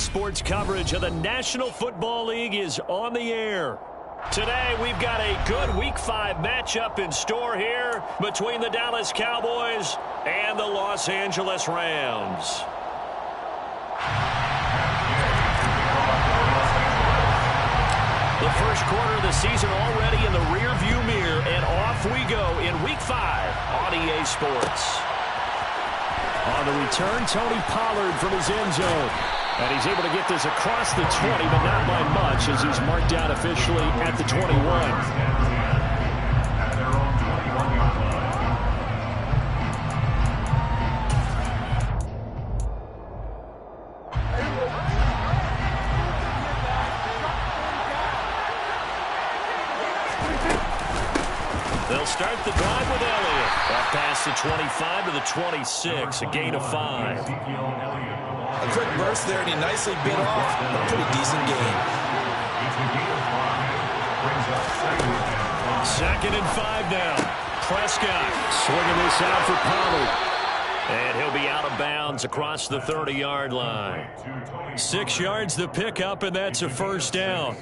Sports coverage of the National Football League is on the air. Today, we've got a good Week 5 matchup in store here between the Dallas Cowboys and the Los Angeles Rams. The first quarter of the season already in the rearview mirror, and off we go in Week 5 on EA Sports. On the return, Tony Pollard from his end zone. And he's able to get this across the 20, but not by much, as he's marked out officially at the 21. They'll start the drive with Elliott. Up past the 25 to the 26, a gain of 5. A quick burst there, and he nicely bit off a pretty decent gain. 2nd and 5 now. Prescott swinging this out for Pollard. And he'll be out of bounds across the 30-yard line. 6 yards the pickup, and that's a first down.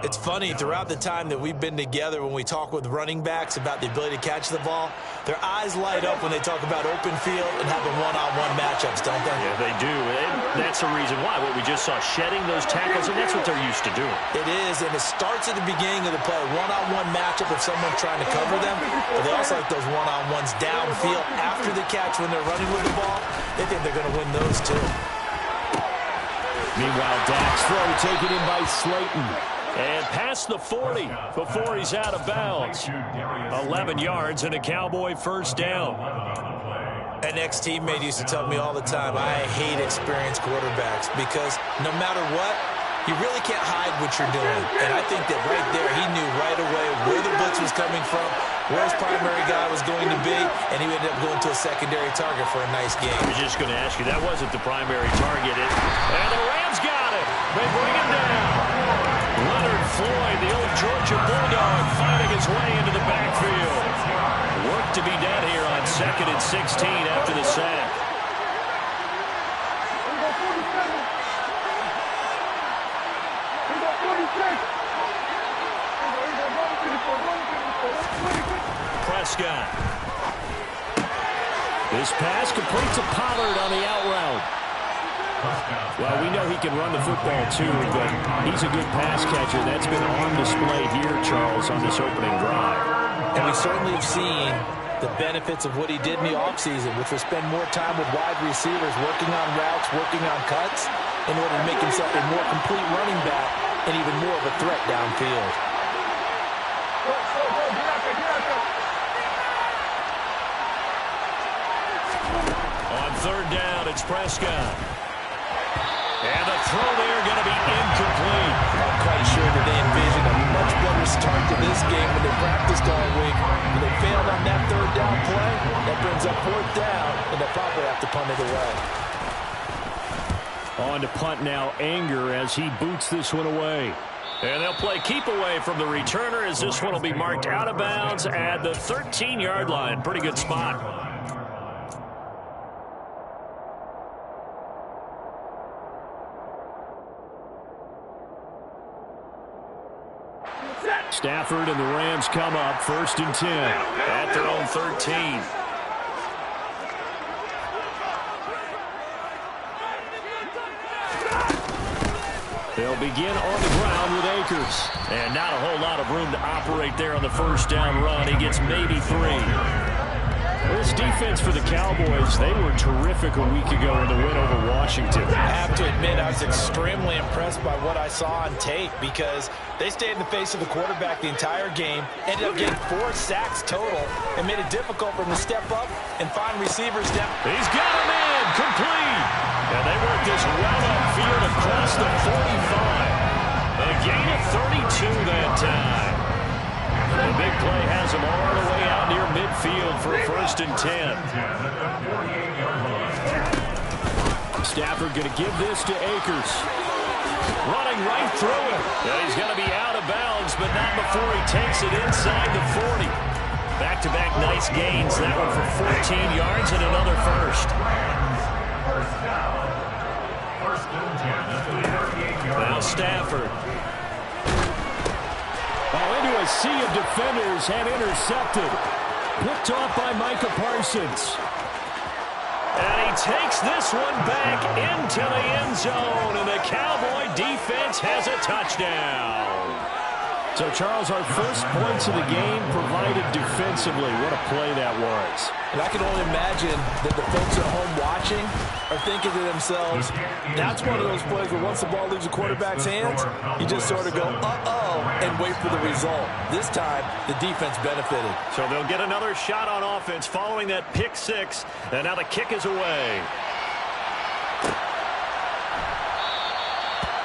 It's funny, throughout the time that we've been together, when we talk with running backs about the ability to catch the ball, their eyes light up when they talk about open field and having one-on-one matchups, don't they? Yeah, they do. And that's the reason why. What we just saw, shedding those tackles, and that's what they're used to doing. It is, and it starts at the beginning of the play. One-on-one matchup if someone's trying to cover them, but they also like those one-on-ones downfield after the catch when they're running with the ball. They think they're going to win those too. Meanwhile, Dak's throw taken in by Slayton. And past the 40 before he's out of bounds. 11 yards and a Cowboy first down. An ex-teammate used to tell me all the time, I hate experienced quarterbacks because no matter what, you really can't hide what you're doing. And I think that right there, he knew right away where the blitz was coming from, where his primary guy was going to be, and he ended up going to a secondary target for a nice game. I was just going to ask you, that wasn't the primary target. And the Rams got it. They bring him down. Leonard Floyd, the old Georgia Bulldog, finding his way into the backfield. Work to be done here on 2nd and 16 after the sack. Prescott. This pass completes a Pollard on the out route. Well, we know he can run the football too, but he's a good pass catcher. That's been on display here, Charles, on this opening drive. And we certainly have seen the benefits of what he did in the offseason, which was spend more time with wide receivers, working on routes, working on cuts, in order to make himself a more complete running back and even more of a threat downfield. On 3rd down, it's Prescott. And the throw there going to be incomplete. I'm quite sure that they envisioned a much better start to this game when they practiced all week. When they failed on that 3rd down play, that brings up 4th down, and they'll probably have to punt it away. On to punt now, Anger, as he boots this one away. And they'll play keep away from the returner, as this one will be marked out of bounds at the 13-yard line. Pretty good spot. Stafford and the Rams come up 1st and 10 at their own 13. They'll begin on the ground with Akers. And not a whole lot of room to operate there on the first down run. He gets maybe 3. This defense for the Cowboys, they were terrific a week ago in the win over Washington. I have to admit, I was extremely impressed by what I saw on tape because they stayed in the face of the quarterback the entire game, ended up getting 4 sacks total, and made it difficult for him to step up and find receivers down. He's got him in, complete. And they work this well upfield across the 45. A gain of 32 that time. The big play has him all the way out near midfield for a 1st and 10. Stafford going to give this to Akers. Running right through him. Yeah, he's going to be out of bounds, but not before he takes it inside the 40. Back-to-back nice gains. That one for 14 yards and another first. Now Stafford. Into a sea of defenders and intercepted. Picked off by Micah Parsons. And he takes this one back into the end zone, and the Cowboy defense has a touchdown. So, Charles, our first points of the game provided defensively. What a play that was. And I can only imagine that the folks at home watching are thinking to themselves, that's one of those plays where once the ball leaves the quarterback's hands, you just sort of go, uh-oh, and wait for the result. This time, the defense benefited. So they'll get another shot on offense following that pick six, and now the kick is away.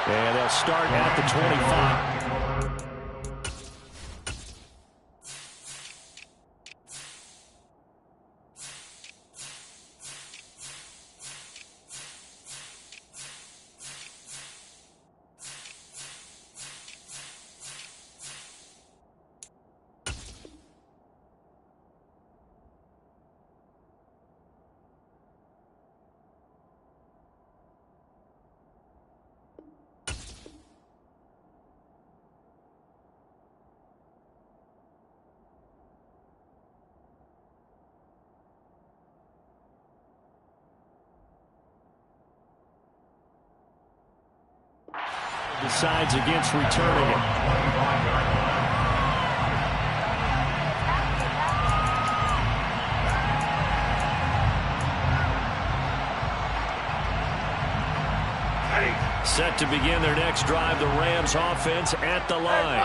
And they'll start at the 25. Decides against returning it. Set to begin their next drive, the Rams offense at the line.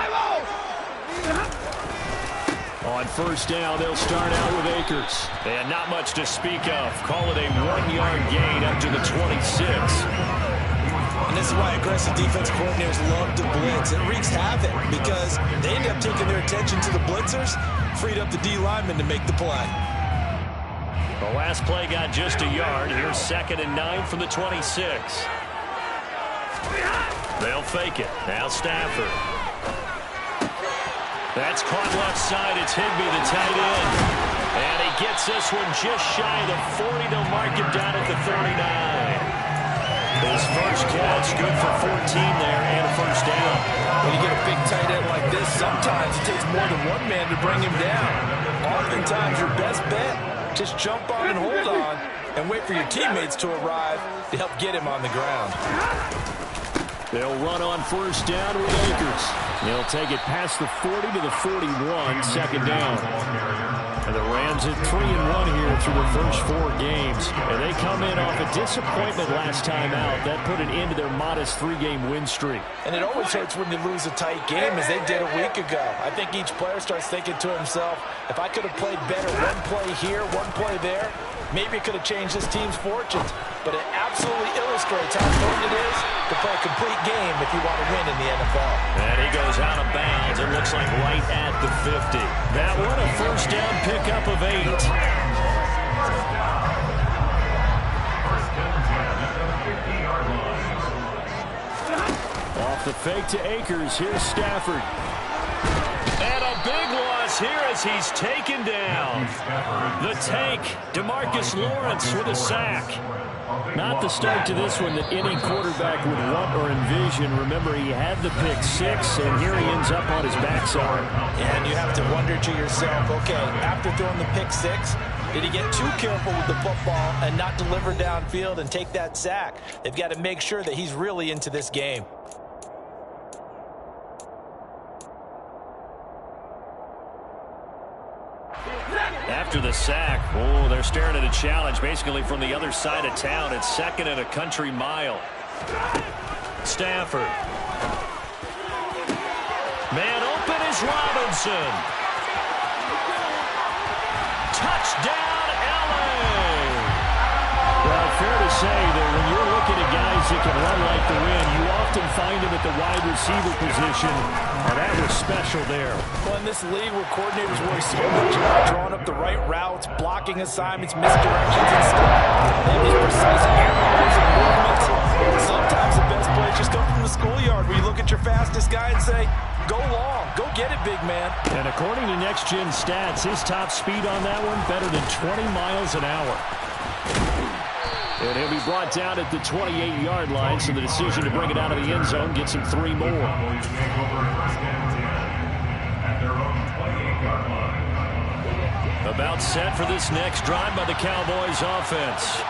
On first down, they'll start out with Akers. And not much to speak of. Call it a 1-yard gain up to the 26. And this is why aggressive defense coordinators love to blitz. It wreaks havoc because they end up taking their attention to the blitzers, freed up the D lineman to make the play. The last play got just a yard. Here's 2nd and 9 from the 26. They'll fake it. Now Stafford. That's caught left side. It's Higbee, the tight end. And he gets this one just shy of the 40. They'll mark him down at the 39. His first catch, good for 14 there, and a first down. When you get a big tight end like this, sometimes it takes more than one man to bring him down. Oftentimes, your best bet, just jump on and hold on and wait for your teammates to arrive to help get him on the ground. They'll run on first down with Akers. They'll take it past the 40 to the 41, 2nd down. And the Rams at 3-1 here through the first 4 games. And they come in off a disappointment last time out. That put an end to their modest 3-game win streak. And it always hurts when you lose a tight game, as they did a week ago. I think each player starts thinking to himself, if I could have played better one play here, one play there, maybe it could have changed this team's fortunes. But it absolutely illustrates how important it is to play a complete game if you want to win in the NFL. And he goes out of bounds. It looks like right at the 50. That one a first down pickup of 8. Off the fake to Akers. Here's Stafford. And a big loss here as he's taken down. The tank, DeMarcus Lawrence with a sack. Not the start to this one that any quarterback would want or envision. Remember, he had the pick 6, and here he ends up on his backside. And you have to wonder to yourself, okay, after throwing the pick 6, did he get too careful with the football and not deliver downfield and take that sack? They've got to make sure that he's really into this game. After the sack, oh, they're staring at a challenge basically from the other side of town. It's 2nd and a country mile. Stafford. Man open is Robinson. Touchdown, LA. Well, fair to say that when you're looking at guys that can run like the wind, you often find them at the wide receiver position, and that was special there. Well, in this league where coordinators worry so much about drawing up the right routes, blocking assignments, misdirections, and stuff, they have these precise airballs and movements. Sometimes the best plays just come from the schoolyard where you look at your fastest guy and say, go long, go get it, big man. And according to Next Gen Stats, his top speed on that one better than 20 miles an hour. And he'll be brought down at the 28-yard line, so the decision to bring it out of the end zone gets him 3 more. About set for this next drive by the Cowboys offense.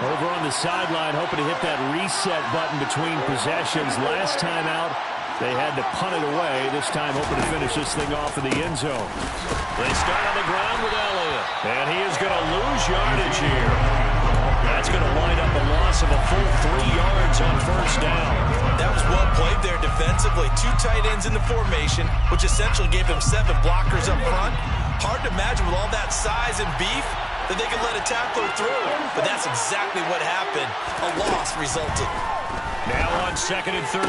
Over on the sideline, hoping to hit that reset button between possessions. Last time out, they had to punt it away. This time, hoping to finish this thing off in the end zone. They start on the ground with Elliott. And he is going to lose yardage here. That's going to wind up a loss of a full 3 yards on first down. That was well played there defensively. 2 tight ends in the formation, which essentially gave them 7 blockers up front. Hard to imagine with all that size and beef that they could let a tackler through. But that's exactly what happened. A loss resulted. Now on 2nd and 13.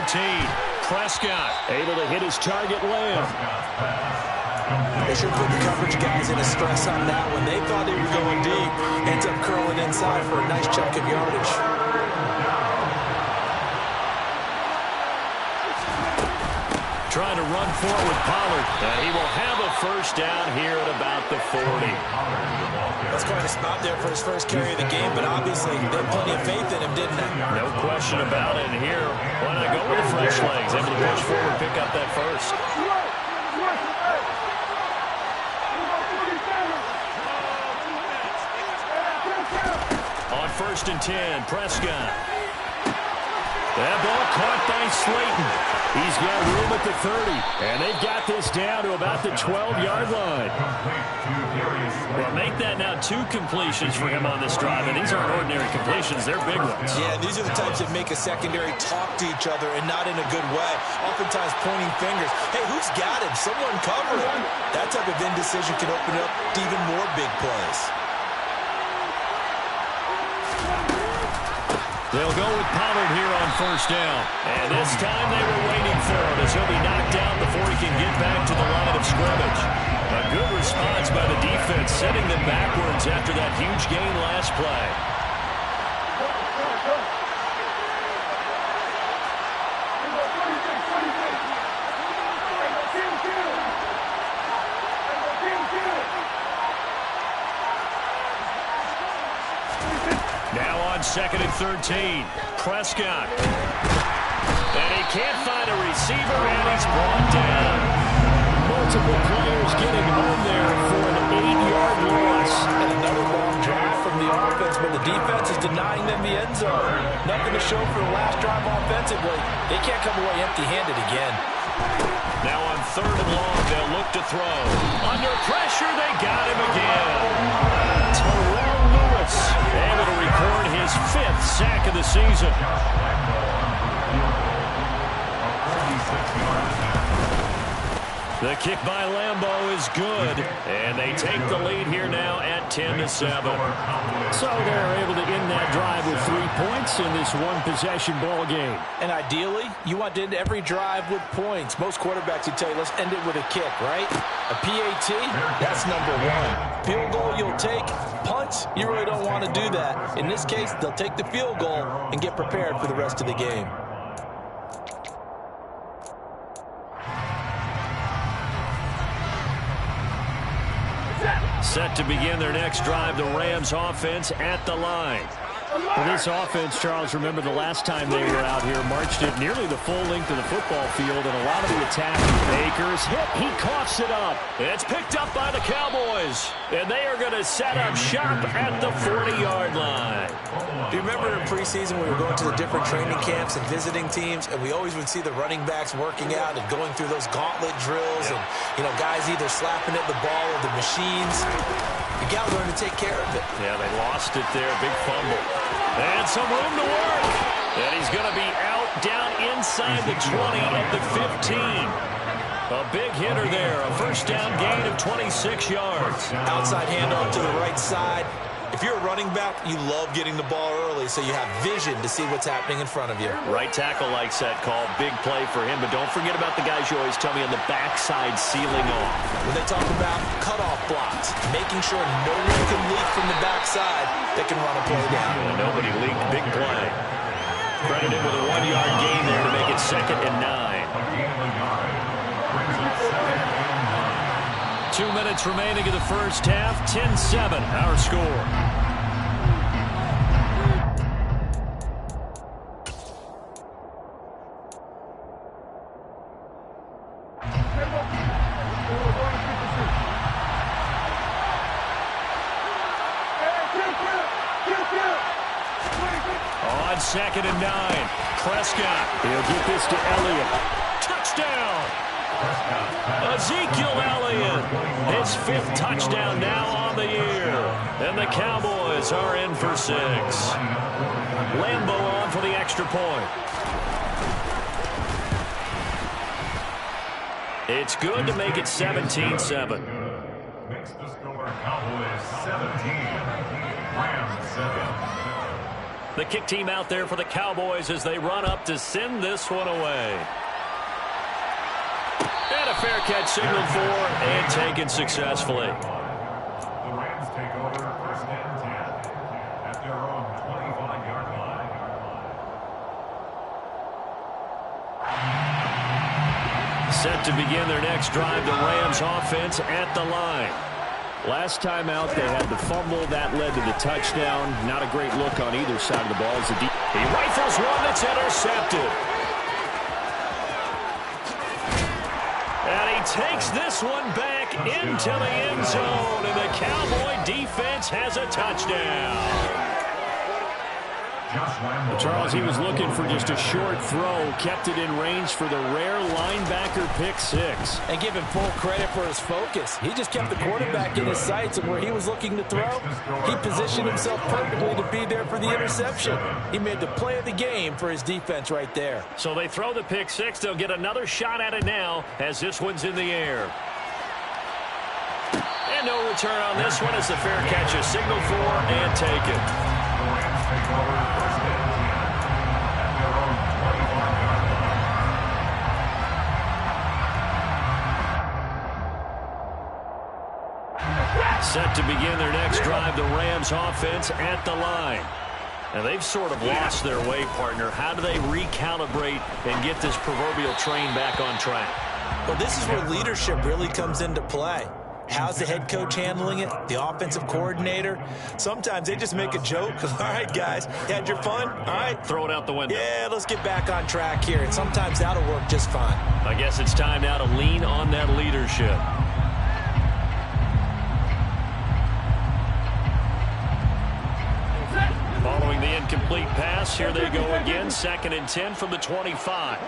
Prescott able to hit his target Lamb. They should put the coverage guys in a stress on that one. They thought they were going deep. Ends up curling inside for a nice chunk of yardage. Trying to run forward with Pollard. And he will have a first down here at about the 40. That's quite a spot there for his first carry of the game, but obviously they had plenty of faith in him, didn't they? No question about it. And here, why not go with the fresh legs? Able to push forward, pick up that first. On 1st and 10, Prescott. That ball caught by Slayton. He's got room at the 30. And they've got this down to about the 12-yard line. Well, make that now 2 completions for him on this drive. And these aren't ordinary completions. They're big ones. Yeah, these are the types that make a secondary talk to each other and not in a good way. Oftentimes pointing fingers. Hey, who's got him? Someone cover him. That type of indecision can open up to even more big plays. They'll go with Pollard here on first down. And this time they were waiting for him as he'll be knocked down before he can get back to the line of scrimmage. A good response by the defense, setting them backwards after that huge gain last play. Now on 2nd and 13, Prescott. And he can't find a receiver, and he's brought down. Multiple players getting home there for an 8-yard loss. And another long drive from the offense, but the defense is denying them the end zone. Nothing to show for the last drive offensively. They can't come away empty-handed again. Now on 3rd and long, they'll look to throw. Under pressure, they got him again. Able to record his 5th sack of the season. The kick by Lambeau is good, and they take the lead here now at 10-7. So they're able to end that drive with 3 points in this one-possession ball game. And ideally, you want to end every drive with points. Most quarterbacks would tell you, let's end it with a kick, right? A PAT, that's number 1. Field goal you'll take. Punts, you really don't want to do that. In this case, they'll take the field goal and get prepared for the rest of the game. Set to begin their next drive, the Rams offense at the line. For this offense, Charles, remember the last time they were out here, marched it nearly the full length of the football field, and a lot of the attack. Akers hit, he coughs it up. It's picked up by the Cowboys, and they are going to set up shop at the 40-yard line. Do you remember in preseason we were going to the different training camps and visiting teams, and we always would see the running backs working out and going through those gauntlet drills, and guys either slapping at the ball or the machines. You got to learn to take care of it. Yeah, they lost it there. Big fumble. And some room to work. And he's going to be out down inside the 20 at the 15. A big hitter there. A first down gain of 26 yards. Outside handoff to the right side. If you're a running back, you love getting the ball early so you have vision to see what's happening in front of you. Right tackle likes that call. Big play for him. But don't forget about the guys you always tell me on the backside sealing off. When they talk about cutoff blocks, making sure no one can leak from the backside that can run a play down. And nobody leaked. Big play. Credited with a 1-yard gain there to make it 2nd and 9. 2 minutes remaining in the first half. 10-7, our score. 2nd and 9. Prescott. He'll get this to Elliott. Touchdown. Ezekiel Elliott. His 5th touchdown now on the year. And the Cowboys are in for 6. Lambeau on for the extra point. It's good to make it 17-7. Makes the score Cowboys 17, Rams 7. The kick team out there for the Cowboys as they run up to send this one away. And a fair catch signaled for and taken successfully. The Rams take over 1st and 10 at their own 25-yard line. Set to begin their next drive, the Rams offense at the line. Last time out, they had the fumble. That led to the touchdown. Not a great look on either side of the ball. He rifles one that's intercepted. And he takes this one back into the end zone, and the Cowboy defense has a touchdown. Charles, he was looking for just a short throw, kept it in range for the rare linebacker pick 6. And give him full credit for his focus. He just kept the quarterback in his sights, and where he was looking to throw, he positioned himself perfectly to be there for the interception. He made the play of the game for his defense right there. So they throw the pick 6. They'll get another shot at it now as this one's in the air. And no return on this one as the fair catch is signaled for and taken. Take over 1st and 10 at their own 25-yard line. Set to begin their next drive, the Rams offense at the line. Now they've sort of lost their way, partner. How do they recalibrate and get this proverbial train back on track? Well, this is where leadership really comes into play. How's the head coach handling it? The offensive coordinator? Sometimes they just make a joke. All right, guys, you had your fun? All right. Throw it out the window. Yeah, let's get back on track here. And sometimes that'll work just fine. I guess it's time now to lean on that leadership. Following the incomplete pass, here they go again. 2nd and 10 from the 25.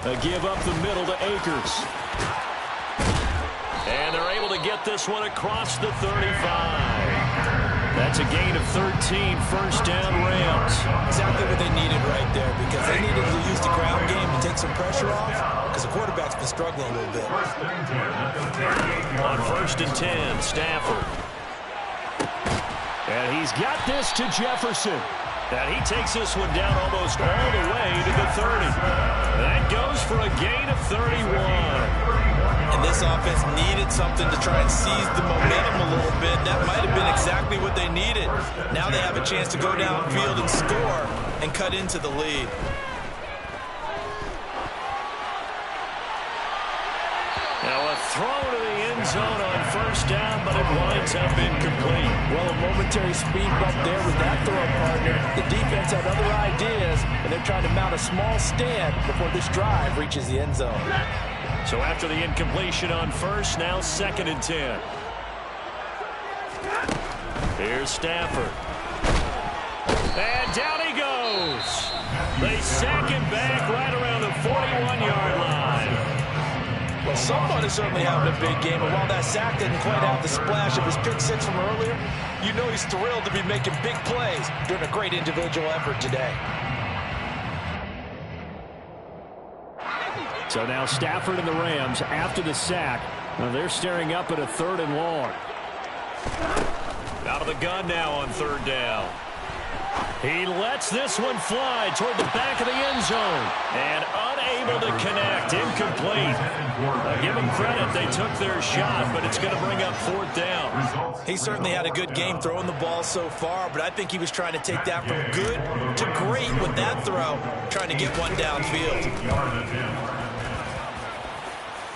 A give up the middle to Akers. And they're able to get this one across the 35. That's a gain of 13, 1st down Rams. Exactly what they needed right there, because they needed to use the ground game to take some pressure off, because the quarterback's been struggling a little bit. On 1st and 10, Stafford. And he's got this to Jefferson. And he takes this one down almost all the way to the 30. That goes for a gain of 31. And this offense needed something to try and seize the momentum a little bit. That might have been exactly what they needed. Now they have a chance to go downfield and score and cut into the lead. Now a throw to the end zone on 1st down, but it winds up incomplete. Well, a momentary speed bump there with that throw, partner. The defense had other ideas, and they're trying to mount a small stand before this drive reaches the end zone. So after the incompletion on 1st, now 2nd and 10. Here's Stafford. And down he goes. They sack him back right around the 41-yard line. Well, someone is certainly having a big game, and while that sack didn't quite have the splash of his pick 6 from earlier, you know he's thrilled to be making big plays during a great individual effort today. So now Stafford and the Rams, after the sack, they're staring up at a 3rd and long. Out of the gun now on 3rd down. He lets this one fly toward the back of the end zone. And unable to connect. Incomplete. Give them credit. They took their shot, but it's going to bring up 4th down. He certainly had a good game throwing the ball so far, but I think he was trying to take that from good to great with that throw, trying to get one downfield.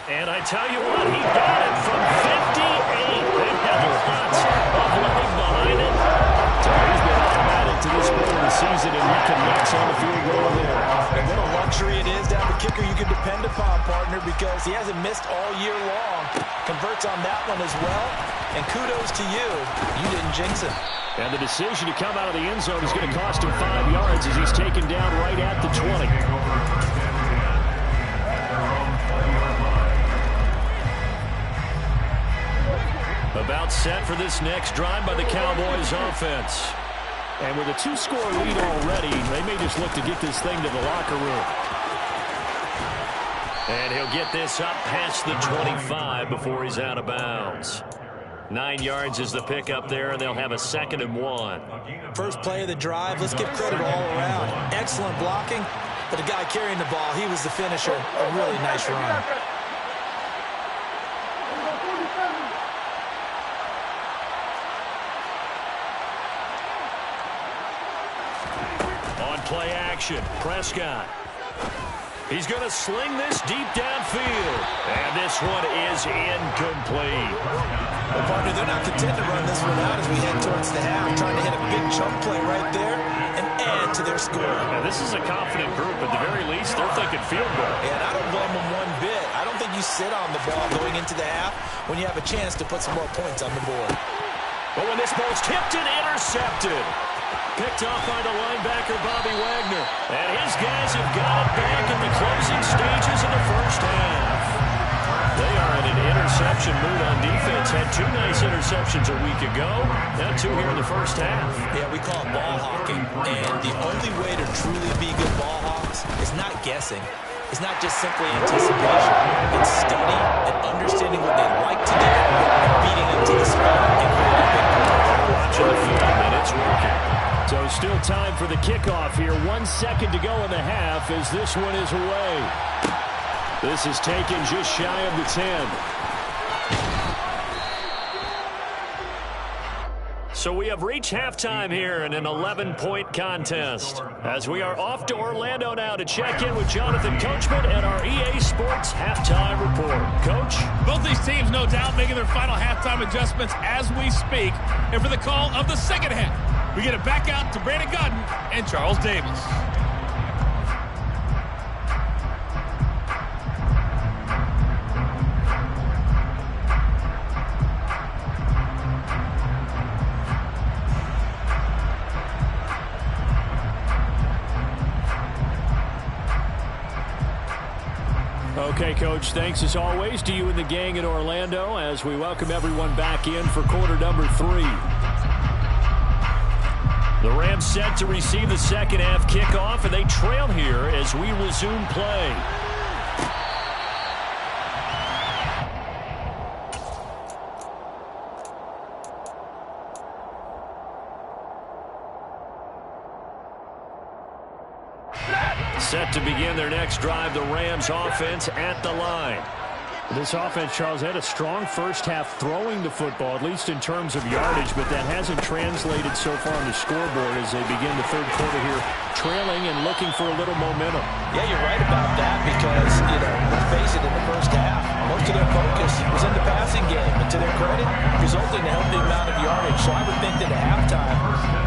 And I tell you what, he got it from 58. They had lots of leg behind it. So he's been automatic to this point of the season, and he connects on the field goal there. And what a lucky luxury it is to have a kicker you can depend upon, partner, because he hasn't missed all year long. Converts on that one as well. And kudos to you. You didn't jinx him. And the decision to come out of the end zone is going to cost him 5 yards as he's taken down right at the 20. About set for this next drive by the Cowboys offense. And with a 2-score lead already, they may just look to get this thing to the locker room. And he'll get this up past the 25 before he's out of bounds. 9 yards is the pickup there, and they'll have a 2nd and 1. First play of the drive, let's give credit all around. Excellent blocking, but the guy carrying the ball, he was the finisher. A really nice run. On play action, Prescott. He's going to sling this deep downfield. And this one is incomplete. Well, partner, they're not content to run this one out as we head towards the half, trying to hit a big chunk play right there and add to their score. Now, this is a confident group. At the very least, they're thinking field goal. And I don't blame them one bit. I don't think you sit on the ball going into the half when you have a chance to put some more points on the board. But when this ball's tipped and intercepted. Picked off by the linebacker, Bobby Wagner. And his guys have got it back in the closing stages of the first half. They are in an interception mood on defense. Had 2 nice interceptions a week ago. Now 2 here in the first half. Yeah, we call it ball hawking. And the only way to truly be good ball hawks is not guessing. It's not just simply anticipation. It's study and understanding what they like to do and beating them to the spot and creating big plays. Watching the film, and it's working. So still time for the kickoff here. 1 second to go in the half as this one is away. This is taken just shy of the 10. So we have reached halftime here in an 11-point contest. As we are off to Orlando now to check in with Jonathan Coachman and our EA Sports Halftime Report. Coach? Both these teams, no doubt, making their final halftime adjustments as we speak. And for the call of the second half, we get it back out to Brandon Godden and Charles Davis. Okay, Coach, thanks as always to you and the gang in Orlando as we welcome everyone back in for quarter number 3. The Rams set to receive the second half kickoff, and they trail here as we resume play. Set to begin their next drive, the Rams offense at the line. This offense, Charles, had a strong first half throwing the football, at least in terms of yardage, but that hasn't translated so far on the scoreboard as they begin the third quarter here, trailing and looking for a little momentum. Yeah, you're right about that because, let's face it, in the first half, most of their focus was in the passing game, and to their credit, resulting in a healthy amount of yardage. So I would think that at halftime,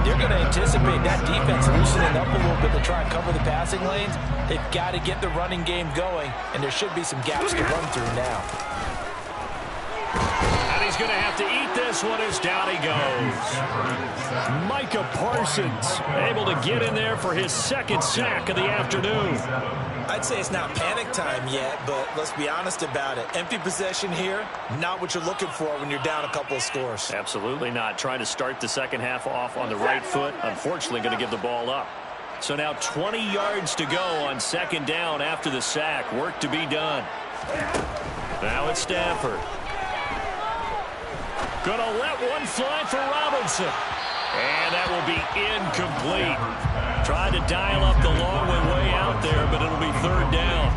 they're going to anticipate that defense loosening up a little bit to try and cover the passing lanes. They've got to get the running game going, and there should be some gaps to run through now. And he's going to have to eat this one as down he goes. Micah Parsons able to get in there for his second sack of the afternoon. I'd say it's not panic time yet, but let's be honest about it. Empty possession here, not what you're looking for when you're down a couple of scores. Absolutely not. Trying to start the second half off on the right foot. Unfortunately, going to give the ball up. So now 20 yards to go on second down after the sack. Work to be done. Now it's Stafford. Gonna let one fly for Robinson. And that will be incomplete. Tried to dial up the long way out there, but it'll be third down.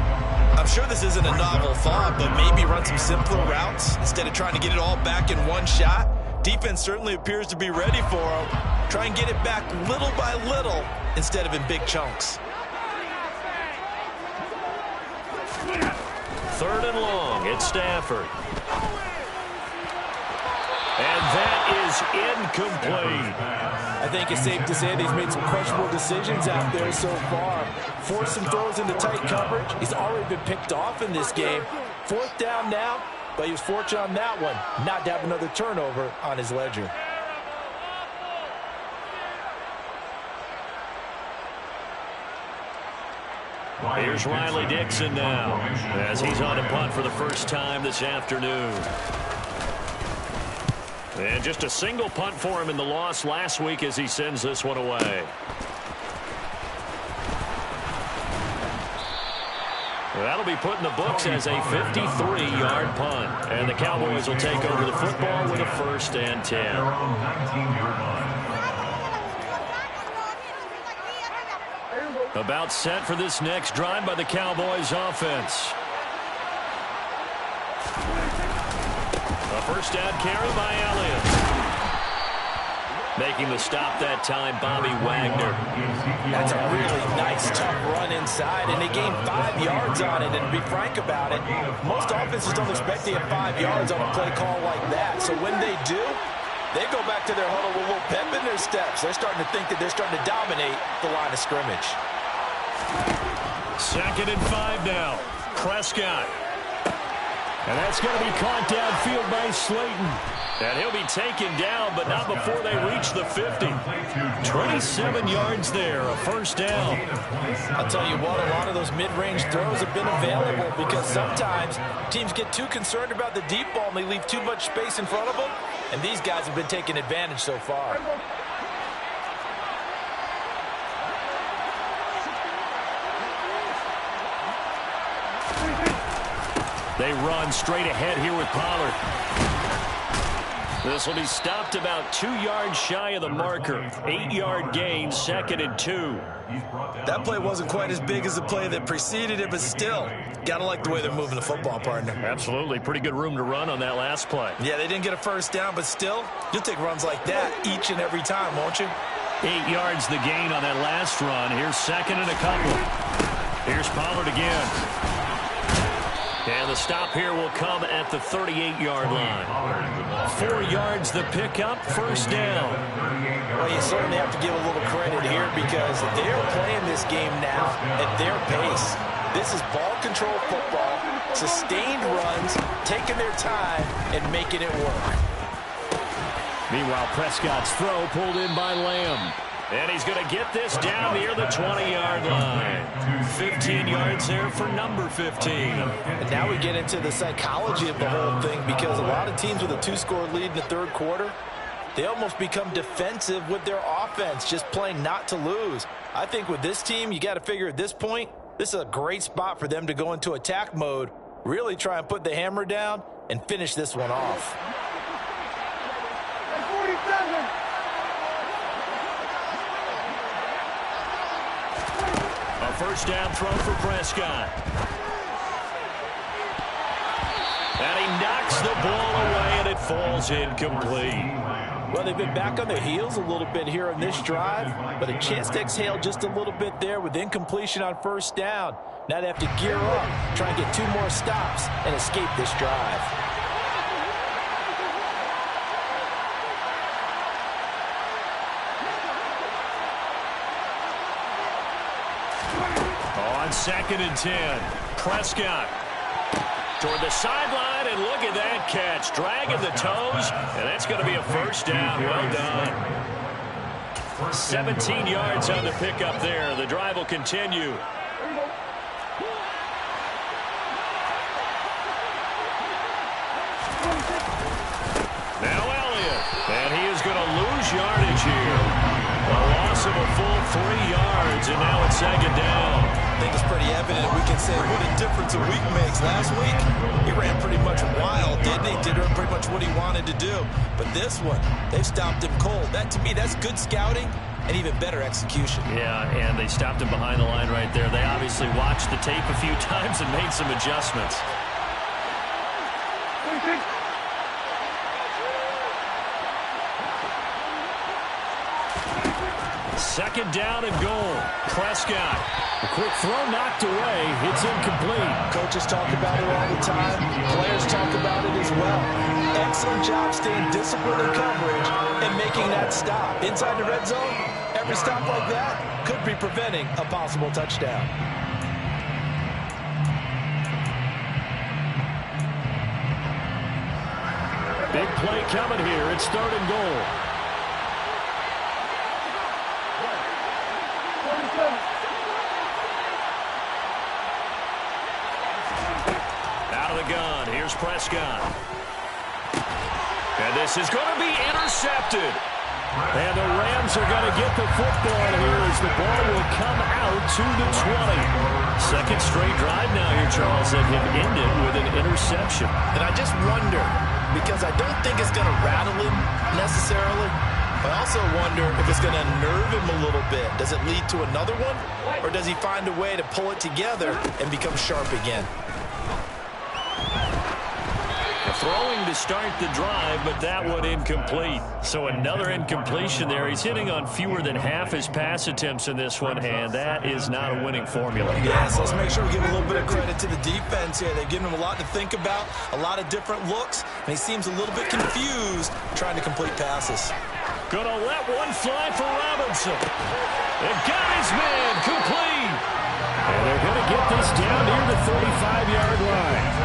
I'm sure this isn't a novel thought, but maybe run some simpler routes instead of trying to get it all back in one shot. Defense certainly appears to be ready for him. Try and get it back little by little instead of in big chunks. Third and long, it's Stafford. And that is is incomplete. I think it's safe to say that he's made some questionable decisions out there so far. Forced some throws into tight coverage. He's already been picked off in this game. 4th down now, but he was fortunate on that one not to have another turnover on his ledger. Here's Riley Dixon now as he's on a punt for the first time this afternoon. And just a single punt for him in the loss last week as he sends this one away. That'll be put in the books as a 53-yard punt. And the Cowboys will take over the football with a 1st and 10. About set for this next drive by the Cowboys offense. A 1st down carry by Elliott. Making the stop that time, Bobby Wagner. That's a really nice, tough run inside, and they gained 5 yards on it. And to be frank about it, most offenses don't expect to get 5 yards on a play call like that. So when they do, they go back to their huddle with a little pep in their steps. They're starting to think that they're starting to dominate the line of scrimmage. 2nd and 5 now. Prescott. And that's going to be caught downfield by Slayton. And he'll be taken down, but not before they reach the 50. 27 yards there, a 1st down. I'll tell you what, a lot of those mid-range throws have been available because sometimes teams get too concerned about the deep ball and they leave too much space in front of them. And these guys have been taking advantage so far. They run straight ahead here with Pollard. This will be stopped about 2 yards shy of the marker. 8-yard gain, 2nd and 2. That play wasn't quite as big as the play that preceded it, but still, gotta like the way they're moving the football, partner. Absolutely. Pretty good room to run on that last play. Yeah, they didn't get a 1st down, but still, you'll take runs like that each and every time, won't you? 8 yards the gain on that last run. Here's 2nd and a couple. Here's Pollard again. And the stop here will come at the 38-yard line. 4 yards the pickup, 1st down. Well, you certainly have to give a little credit here because they're playing this game now at their pace. This is ball control football, sustained runs, taking their time, and making it work. Meanwhile, Prescott's throw pulled in by Lamb. And he's going to get this down near the 20-yard line. 15 yards there for number 15. And now we get into the psychology of the whole thing because a lot of teams with a 2-score lead in the 3rd quarter, they almost become defensive with their offense, just playing not to lose. I think with this team, you got to figure at this point, this is a great spot for them to go into attack mode, really try and put the hammer down and finish this one off. 47. A 1st down throw for Prescott. And he knocks the ball away, and it falls incomplete. Well, they've been back on their heels a little bit here in this drive, but a chance to exhale just a little bit there with incompletion on 1st down. Now they have to gear up, try and get 2 more stops, and escape this drive. On 2nd and 10, Prescott toward the sideline, and look at that catch. Dragging the toes, and that's going to be a 1st down. Well done. 17 yards on the pickup there. The drive will continue. Now Elliott, and he is going to lose yardage here. A loss of a full 3 yards, and now it's 2nd down. I think it's pretty evident we can say what a difference a week makes. Last week, he ran pretty much wild, didn't he? Did pretty much what he wanted to do. But this one, they've stopped him cold. That, to me, that's good scouting and even better execution. Yeah, and they stopped him behind the line right there. They obviously watched the tape a few times and made some adjustments. 2nd down and goal. Prescott. A quick throw knocked away. It's incomplete. Coaches talk about it all the time. Players talk about it as well. Excellent job staying disciplined in coverage and making that stop. Inside the red zone, every stop like that could be preventing a possible touchdown. Big play coming here. It's 3rd and goal. Out of the gun. Here's Prescott. And this is going to be intercepted. And the Rams are going to get the football here as the ball will come out to the 20. Second straight drive now here, Charles, that have ended with an interception. And I just wonder, because I don't think it's going to rattle him necessarily, I also wonder if it's going to nerve him a little bit. Does it lead to another one, or does he find a way to pull it together and become sharp again? Throwing to start the drive, but that one incomplete. So another incompletion there. He's hitting on fewer than half his pass attempts in this one, and that is not a winning formula. Yeah, so let's make sure we give a little bit of credit to the defense here. They've given him a lot to think about, a lot of different looks, and he seems a little bit confused trying to complete passes. Gonna let one fly for Robinson. It got his man complete. And they're gonna get this down near the 35-yard line.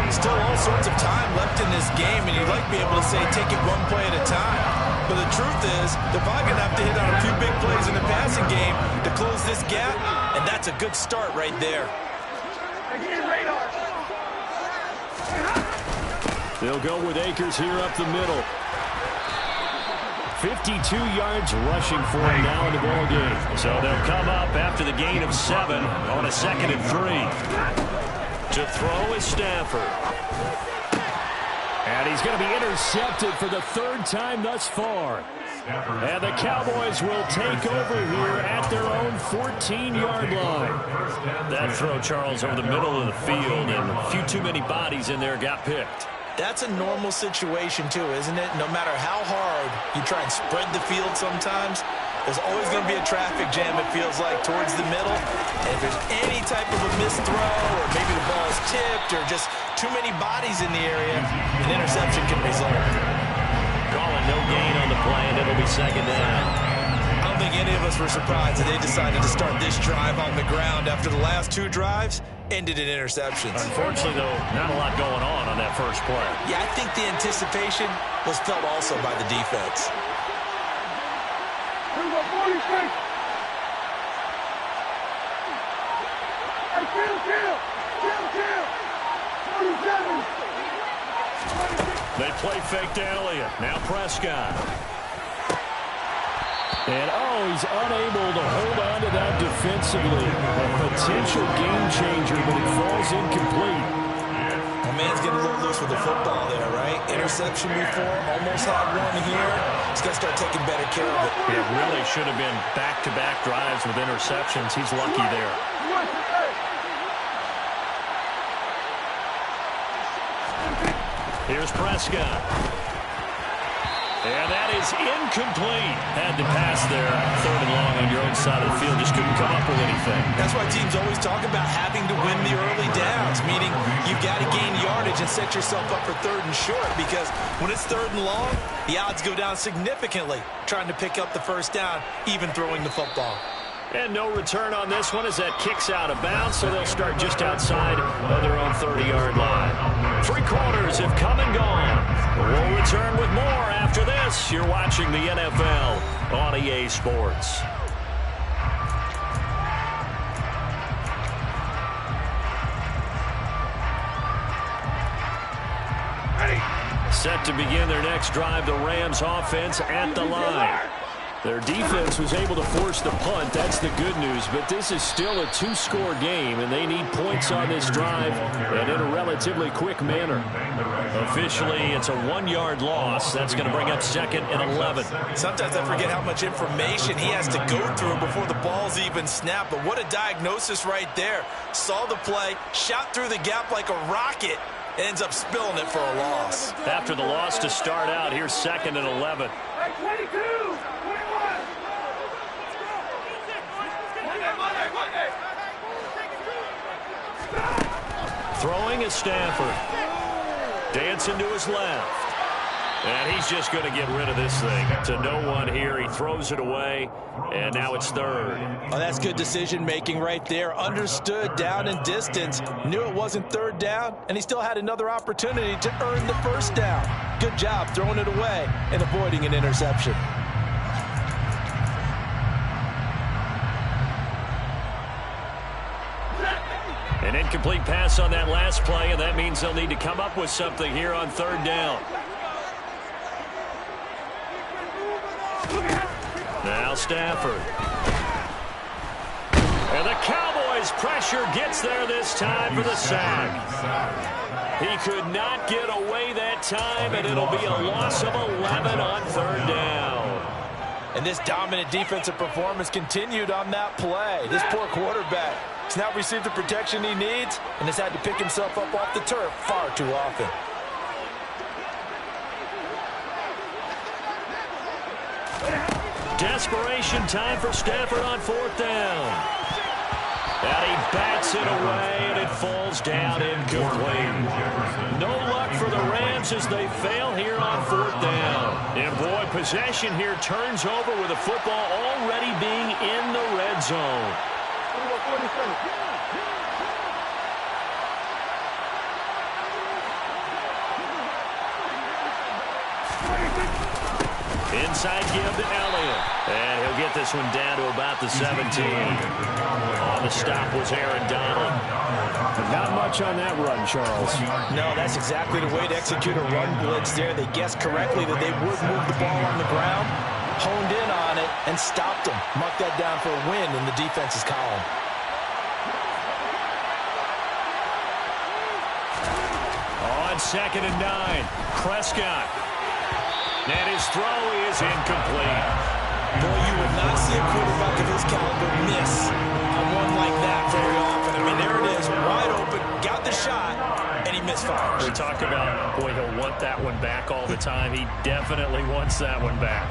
Still all sorts of time left in this game, and you'd like to be able to say take it one play at a time. But the truth is, they're probably going to have to hit on a few big plays in the passing game to close this gap, and that's a good start right there. They'll go with Akers here up the middle. 52 yards rushing for him now in the ball game. So they'll come up after the gain of 7 on a 2nd and 3. To throw is Stafford. And he's going to be intercepted for the 3rd time thus far. And the Cowboys will take over here at their own 14-yard line. That throw, Charles, over the middle of the field, and a few too many bodies in there got picked. That's a normal situation, too, isn't it? No matter how hard you try and spread the field sometimes, there's always going to be a traffic jam, it feels like, towards the middle. And if there's any type of a missed throw, or maybe the ball is tipped, or just too many bodies in the area, an interception can result. Calling no gain on the play, and it'll be 2nd down. I don't think any of us were surprised that they decided to start this drive on the ground after the last 2 drives ended in interceptions. Unfortunately, though, not a lot going on that first play. Yeah, I think the anticipation was felt also by the defense. They play fake to Elliott. Now Prescott. And, he's unable to hold on to that defensively. A potential game changer, but it falls incomplete. My man's getting a little loose with the football there, right? Interception before, almost had one here. He's got to start taking better care of it. It really should have been back-to-back drives with interceptions. He's lucky there. Here's Prescott. And that is incomplete. Had to pass there, 3rd and long on your own side of the field. Just couldn't come up with anything. That's why teams always talk about having to win the early downs, meaning you've got to gain yardage and set yourself up for 3rd and short, because when it's 3rd and long, the odds go down significantly trying to pick up the 1st down, even throwing the football. And no return on this one as that kicks out of bounds, so they'll start just outside of their own 30-yard line. 3 quarters have come and gone. We'll return with more after this. You're watching the NFL on EA Sports. Set to begin their next drive, the Rams offense at the line. Their defense was able to force the punt. That's the good news. But this is still a 2-score game, and they need points on this drive and in a relatively quick manner. Officially, it's a 1-yard loss. That's going to bring up 2nd and 11. Sometimes I forget how much information he has to go through before the ball's even snapped. But what a diagnosis right there. Saw the play, shot through the gap like a rocket, ends up spilling it for a loss. After the loss to start out, here's 2nd and 11. 22! Throwing is Stafford. Dancing to his left. And he's just going to get rid of this thing. To no one here. He throws it away, and now it's third. Oh, that's good decision-making right there. Understood down and distance. Knew it wasn't third down, and he still had another opportunity to earn the first down. Good job throwing it away and avoiding an interception. An incomplete pass on that last play, and that means they'll need to come up with something here on third down. Now Stafford. And the Cowboys' pressure gets there this time for the sack. He could not get away that time, and it'll be a loss of 11 on third down. And this dominant defensive performance continued on that play. This poor quarterback has now received the protection he needs and has had to pick himself up off the turf far too often. Desperation time for Stafford on fourth down. And he bats it away, and it falls down incomplete. No luck for the Rams as they fail here on fourth down. And boy, possession here turns over with the football already being in the red zone. Inside give to Elliott. And he'll get this one down to about the 17. On the stop was Aaron Donald. Not much on that run, Charles. No, that's exactly the way to execute a run blitz there. They guessed correctly that they would move the ball on the ground, honed in on it, and stopped him. Mark that down for a win in the defense's column. On 2nd and 9, Prescott. And his throw is incomplete. Boy, you would not see a quarterback of his caliber miss on one like that very often. I mean, there it is, wide open, got the shot, and he misfires. We talk about, boy, he'll want that one back all the time. He definitely wants that one back.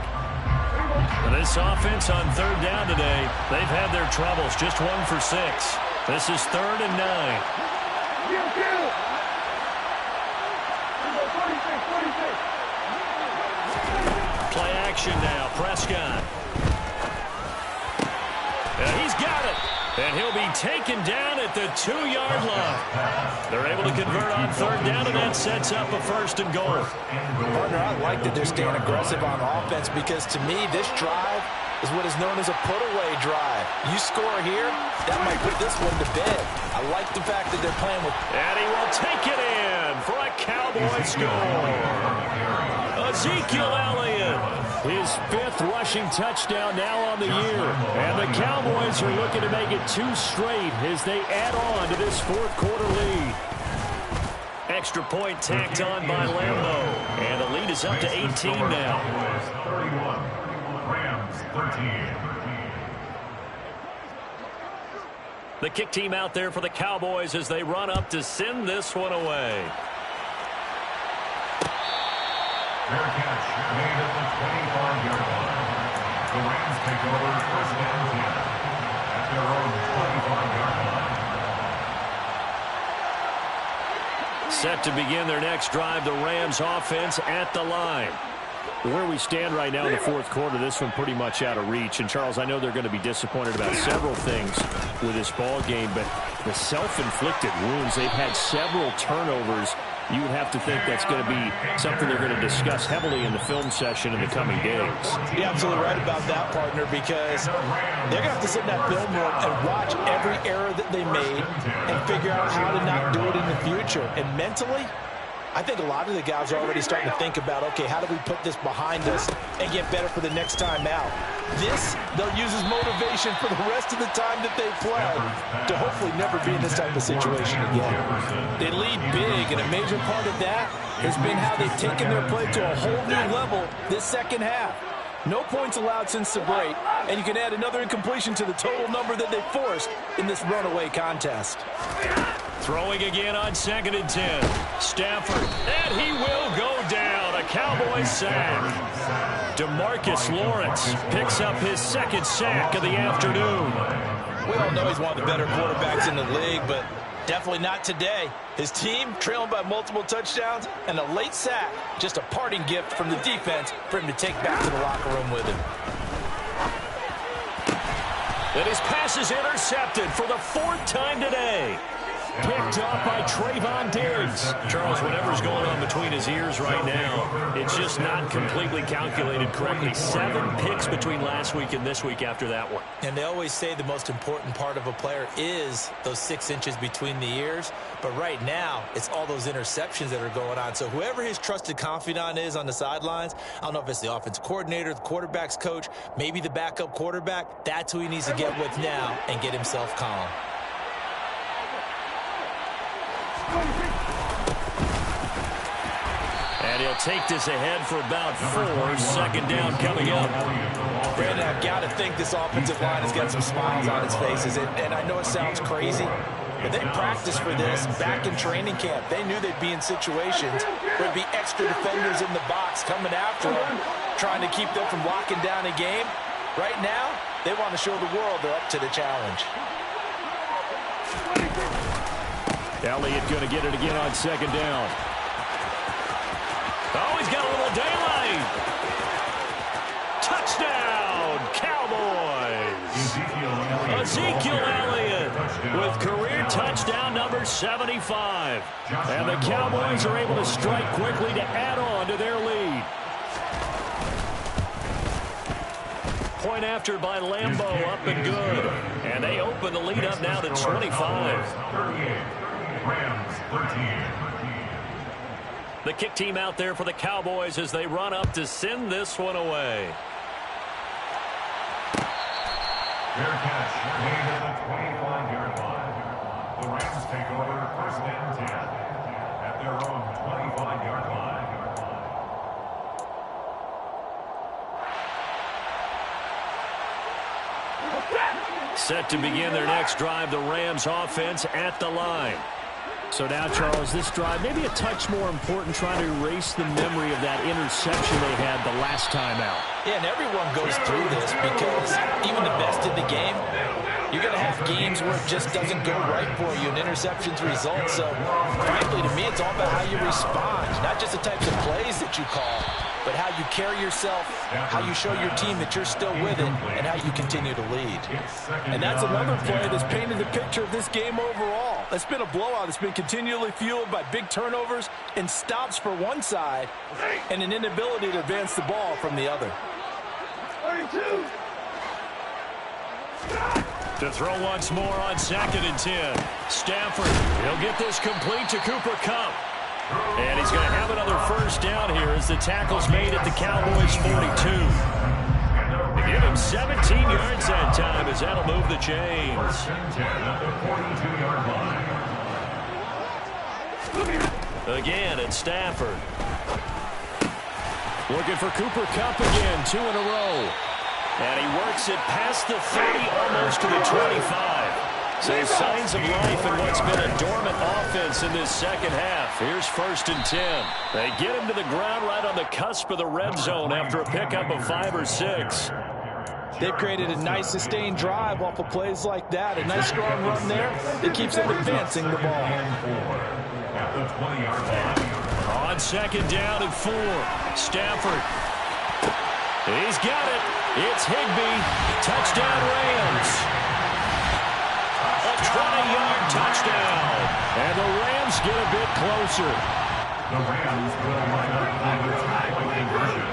And this offense on third down today, they've had their troubles, just 1 for 6. This is 3rd and 9. Play action now, Prescott. And he's got it. And he'll be taken down at the 2-yard line. They're able to convert on third down, and that sets up a 1st and goal. Partner, I like that they're staying aggressive on offense because, to me, this drive is what is known as a put-away drive. You score here, that might put this one to bed. I like the fact that they're playing with... And he will take it in for a Cowboy score. Ezekiel Elliott, his 5th rushing touchdown now on the year. And the Cowboys are looking to make it 2 straight as they add on to this 4th quarter lead. Extra point tacked on by Lambeau. And the lead is up to 18 now. 31, Rams 13. The kick team out there for the Cowboys as they run up to send this one away. Fair catch made at the 25-yard line. The Rams take over 1st and 10 at their own 25-yard line. Set to begin their next drive, the Rams offense at the line. Where we stand right now in the 4th quarter, this one pretty much out of reach. And, Charles, I know they're going to be disappointed about several things with this ball game, but the self-inflicted wounds, they've had several turnovers. You would have to think that's going to be something they're going to discuss heavily in the film session in the coming days. You're absolutely right about that, partner, because they're going to have to sit in that film room and watch every error that they made and figure out how to not do it in the future. And mentally, I think a lot of the guys are already starting to think about, okay, how do we put this behind us and get better for the next time out? This, they'll use as motivation for the rest of the time that they play to hopefully never be in this type of situation again. They lead big, and a major part of that has been how they've taken their play to a whole new level this second half. No points allowed since the break, and you can add another incompletion to the total number that they forced in this runaway contest. Throwing again on 2nd and 10. Stafford, and he will go down. A Cowboys sack. DeMarcus Lawrence picks up his 2nd sack of the afternoon. We all know he's one of the better quarterbacks in the league, but Definitely not today. His team trailing by multiple touchdowns and a late sack. Just a parting gift from the defense for him to take back to the locker room with him. And his pass is intercepted for the 4th time today. Picked up by Trayvon Diggs. Charles, whatever's going on between his ears right now, it's just not completely calculated correctly. 7 picks between last week and this week after that one. And they always say the most important part of a player is those 6 inches between the ears. But right now, it's all those interceptions that are going on. So whoever his trusted confidant is on the sidelines, I don't know if it's the offensive coordinator, the quarterback's coach, maybe the backup quarterback, that's who he needs to get with now and get himself calm. And he'll take this ahead for about 4. 2nd down coming up. Brandon, I've got to think this offensive line has got some smiles on its faces. And I know it sounds crazy, but they practiced for this back in training camp. They knew they'd be in situations where there'd be extra defenders in the box coming after them, trying to keep them from locking down a game. Right now, they want to show the world they're up to the challenge. Elliott going to get it again on 2nd down. Oh, he's got a little daylight. Touchdown, Cowboys. Ezekiel Elliott with career touchdown number 75. And the Cowboys are able to strike quickly to add on to their lead. Point after by Lambeau, up and good. And they open the lead up now to 25. Rams 13. The kick team out there for the Cowboys as they run up to send this one away. Fair catch made at the 25-yard line. The Rams take over 1st and 10 at their own 25-yard line. Set to begin their next drive, the Rams offense at the line. So now, Charles, this drive maybe a touch more important, trying to erase the memory of that interception they had the last time out. Yeah, and everyone goes through this because even the best in the game, you're going to have games where it just doesn't go right for you and interceptions result. So, frankly, to me, it's all about how you respond, not just the types of plays that you call, but how you carry yourself, how you show your team that you're still with it, and how you continue to lead. And that's another play that's painted the picture of this game overall. It's been a blowout. It's been continually fueled by big turnovers and stops for one side and an inability to advance the ball from the other. 32. To throw once more on 2nd and 10. Stafford, he'll get this complete to Cooper Kupp. And he's going to have another 1st down here as the tackle's made at the Cowboys' 42. They give him 17 yards that time as that'll move the chains. 1st and 10 at the 42-yard line. Again, it's Stafford. Looking for Cooper Kupp again, 2 in a row. And he works it past the 30, almost to the 25. So signs of life in what's been a dormant offense in this 2nd half. Here's 1st and 10. They get him to the ground right on the cusp of the red zone after a pickup of 5 or 6. They've created a nice sustained drive off of plays like that. A nice strong run there that keeps them advancing the ball. At the 20-yard line. On 2nd down and 4. Stafford. He's got it. It's Higbee. Touchdown Rams. A 20-yard touchdown. And the Rams get a bit closer. The Rams will line up on the two-point conversion.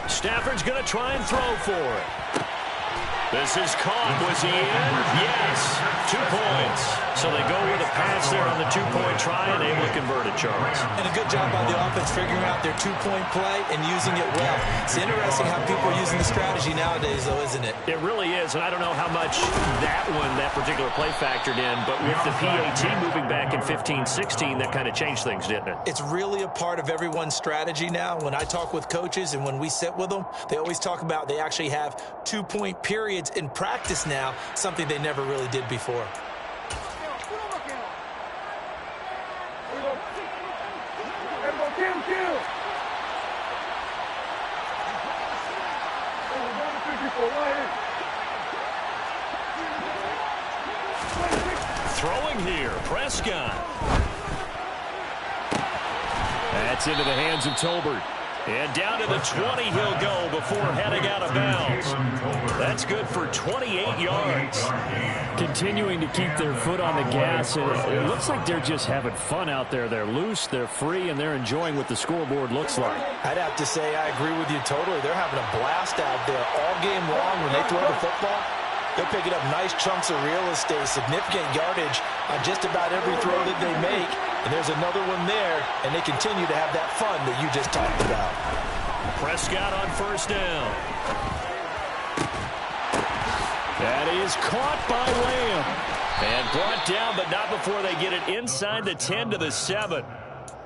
Stafford's going to try and throw for it. This is caught. Was he in? Yes. 2 points. So they go with a pass there on the 2-point try and able to convert it, Charles. And a good job by the offense figuring out their 2-point play and using it well. It's interesting how people are using the strategy nowadays, though, isn't it? It really is, and I don't know how much that particular play factored in, but with the PAT moving back in 15-16, that kind of changed things, didn't it? It's really a part of everyone's strategy now. When I talk with coaches and when we sit with them, they always talk about they actually have 2-point periods in practice now, something they never really did before. Throwing here, Prescott. That's into the hands of Tolbert. And down to the 20 he'll go before heading out of bounds. That's good for 28 yards. Continuing to keep their foot on the gas. It looks like they're just having fun out there. They're loose, they're free, and they're enjoying what the scoreboard looks like. I'd have to say I agree with you totally. They're having a blast out there all game long when they throw the football. They're picking up nice chunks of real estate, significant yardage on just about every throw that they make. And there's another one there, and they continue to have that fun that you just talked about. Prescott on first down. That is caught by Lamb. And brought down, but not before they get it inside the 10 to the 7.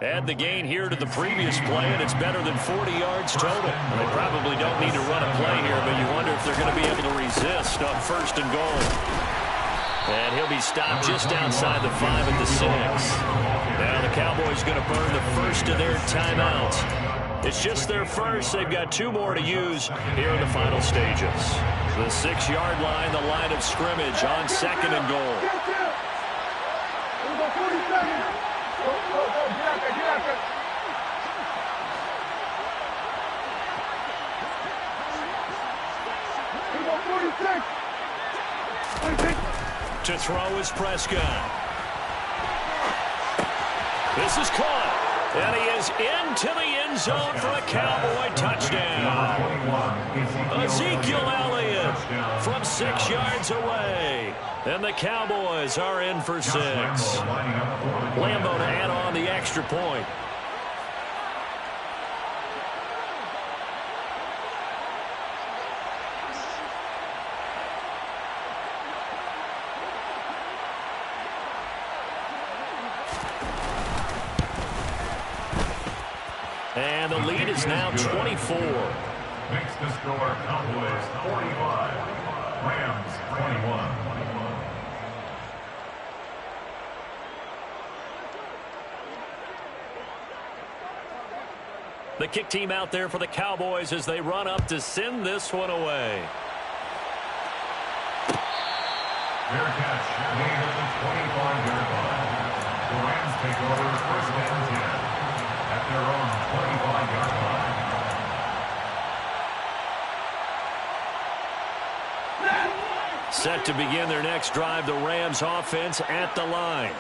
Add the gain here to the previous play, and it's better than 40 yards total. And they probably don't need to run a play here, but you wonder if they're going to be able to resist on first and goal. And he'll be stopped just outside the 5 at the 6. Now the Cowboys going to burn the first of their timeouts. It's just their first. They've got 2 more to use here in the final stages. The 6-yard line, the line of scrimmage on second and goal. To throw is Prescott. This is caught. And he is into the end zone for a Cowboy touchdown. Ezekiel Elliott from 6 yards away. And the Cowboys are in for 6. Lambo to add on the extra point. And the lead is now 24. Makes the score Cowboys 45, Rams 21. The kick team out there for the Cowboys as they run up to send this one away. Fair catch made at the 25-yard line. The Rams take over first and 10 at their own 25-yard line. Set to begin their next drive, the Rams offense at the line.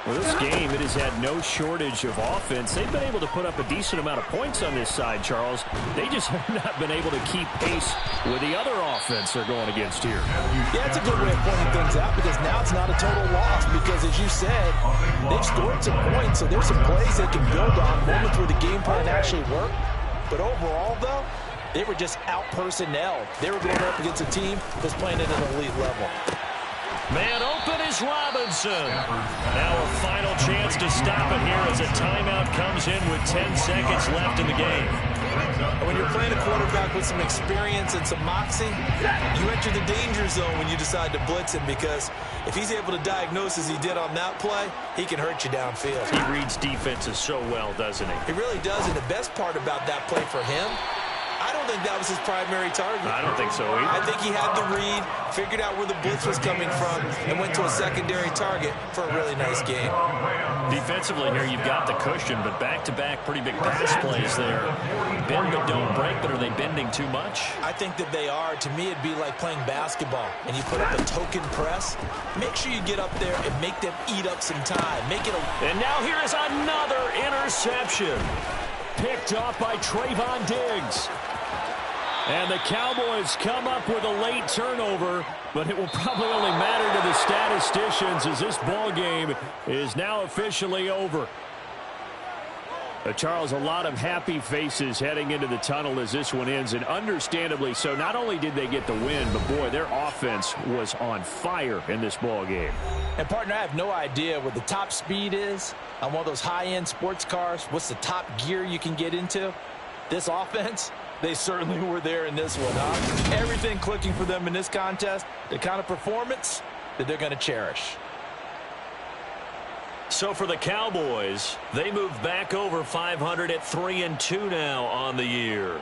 Well, this game, it has had no shortage of offense. They've been able to put up a decent amount of points on this side, Charles. They just have not been able to keep pace with the other offense they're going against here. Yeah, it's a good way of pointing things out because now it's not a total loss because, as you said, they've scored some points, so there's some plays they can build on, moments where the game plan actually worked. But overall, though, they were just out-personnelled. They were going up against a team that's playing at an elite level. Man open is Robinson. Now a final chance to stop it here as a timeout comes in with 10 seconds left in the game. When you're playing a quarterback with some experience and some moxie, you enter the danger zone when you decide to blitz him because if he's able to diagnose as he did on that play, he can hurt you downfield. He reads defenses so well, doesn't he? He really does, and the best part about that play for him, I don't think that was his primary target. I don't think so either. I think he had the read, figured out where the blitz was coming from, and went to a secondary target for a really nice game. Defensively here, you've got the cushion, but back-to-back pretty big pass plays there. Bend but don't break, but are they bending too much? I think that they are. To me, it'd be like playing basketball, and you put up a token press. Make sure you get up there and make them eat up some time. Make it a... And now here is another interception. Picked off by Trayvon Diggs. And the Cowboys come up with a late turnover, but it will probably only matter to the statisticians as this ball game is now officially over. Charles, a lot of happy faces heading into the tunnel as this one ends, and understandably so. Not only did they get the win, but boy, their offense was on fire in this ball game. And partner, I have no idea what the top speed is on one of those high-end sports cars. What's the top gear you can get into? This offense, they certainly were there in this one, huh? Everything clicking for them in this contest, the kind of performance that they're going to cherish. So for the Cowboys, they move back over 500 at 3-2 now on the year.